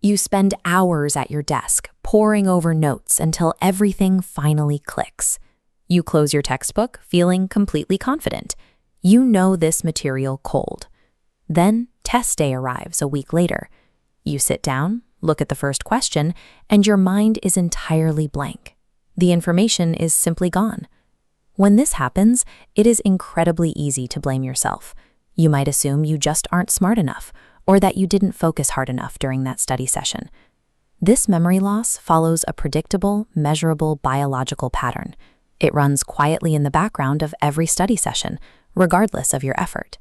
You spend hours at your desk, poring over notes until everything finally clicks. You close your textbook feeling completely confident. You know this material cold. Then test day arrives a week later. You sit down, look at the first question, and your mind is entirely blank. The information is simply gone. When this happens, it is incredibly easy to blame yourself. You might assume you just aren't smart enough, or that you didn't focus hard enough during that study session. This memory loss follows a predictable, measurable biological pattern. It runs quietly in the background of every study session, regardless of your effort.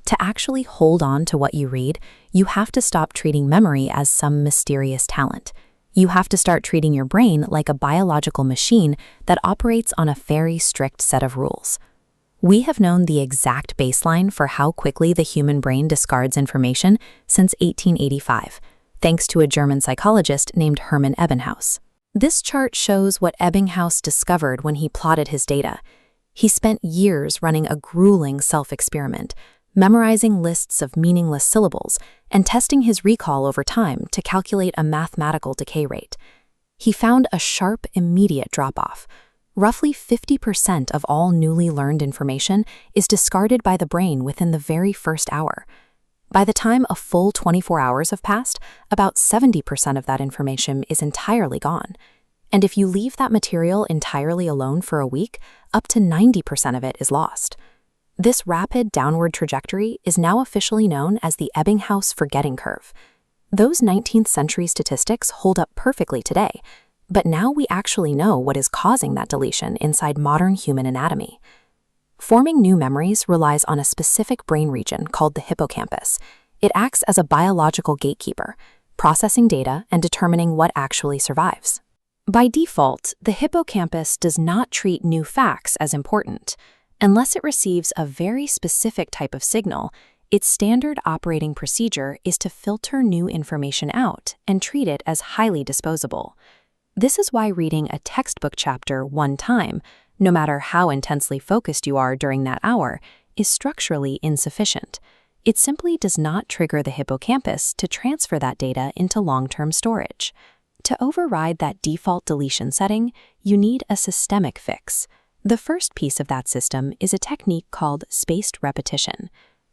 To actually hold on to what you read, you have to stop treating memory as some mysterious talent. You have to start treating your brain like a biological machine that operates on a very strict set of rules. We have known the exact baseline for how quickly the human brain discards information since 1885, thanks to a German psychologist named Hermann Ebbinghaus. This chart shows what Ebbinghaus discovered when he plotted his data. He spent years running a grueling self-experiment, memorizing lists of meaningless syllables, and testing his recall over time to calculate a mathematical decay rate. He found a sharp, immediate drop-off. Roughly 50% of all newly learned information is discarded by the brain within the very first hour. By the time a full 24 hours have passed, about 70% of that information is entirely gone. And if you leave that material entirely alone for a week, up to 90% of it is lost. This rapid downward trajectory is now officially known as the Ebbinghaus Forgetting Curve. Those 19th century statistics hold up perfectly today, but now we actually know what is causing that deletion inside modern human anatomy. Forming new memories relies on a specific brain region called the hippocampus. It acts as a biological gatekeeper, processing data and determining what actually survives. By default, the hippocampus does not treat new facts as important. Unless it receives a very specific type of signal, its standard operating procedure is to filter new information out and treat it as highly disposable. This is why reading a textbook chapter one time, no matter how intensely focused you are during that hour, is structurally insufficient. It simply does not trigger the hippocampus to transfer that data into long-term storage. To override that default deletion setting, you need a systemic fix. The first piece of that system is a technique called spaced repetition.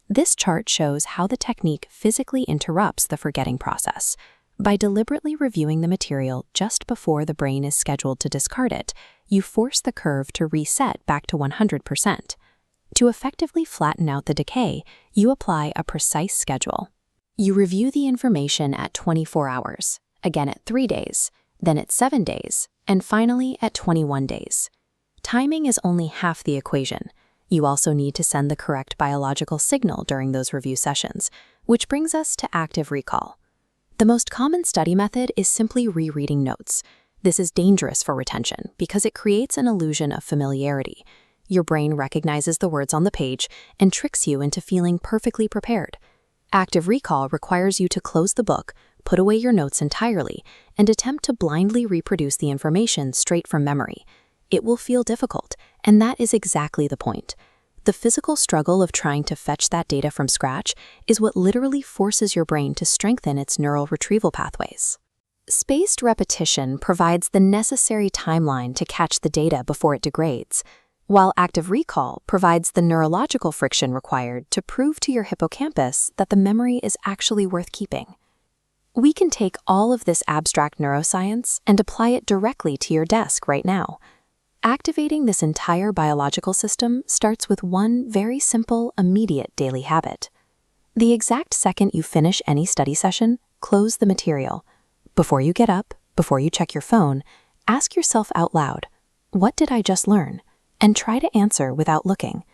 This chart shows how the technique physically interrupts the forgetting process. By deliberately reviewing the material just before the brain is scheduled to discard it, you force the curve to reset back to 100%. To effectively flatten out the decay, you apply a precise schedule. You review the information at 24 hours, again at 3 days, then at 7 days, and finally at 21 days. Timing is only half the equation. You also need to send the correct biological signal during those review sessions, which brings us to active recall. The most common study method is simply rereading notes. This is dangerous for retention because it creates an illusion of familiarity. Your brain recognizes the words on the page and tricks you into feeling perfectly prepared. Active recall requires you to close the book, put away your notes entirely, and attempt to blindly reproduce the information straight from memory. It will feel difficult, and that is exactly the point. The physical struggle of trying to fetch that data from scratch is what literally forces your brain to strengthen its neural retrieval pathways. Spaced repetition provides the necessary timeline to catch the data before it degrades, while active recall provides the neurological friction required to prove to your hippocampus that the memory is actually worth keeping. We can take all of this abstract neuroscience and apply it directly to your desk right now. Activating this entire biological system starts with one very simple, immediate daily habit. The exact second you finish any study session, close the material. Before you get up, before you check your phone, ask yourself out loud, "What did I just learn?" and try to answer without looking.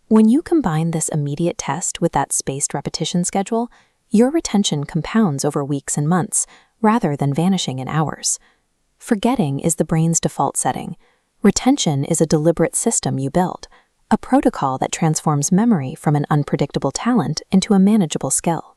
When you combine this immediate test with that spaced repetition schedule, your retention compounds over weeks and months, rather than vanishing in hours. Forgetting is the brain's default setting. Retention is a deliberate system you build, a protocol that transforms memory from an unpredictable talent into a manageable skill.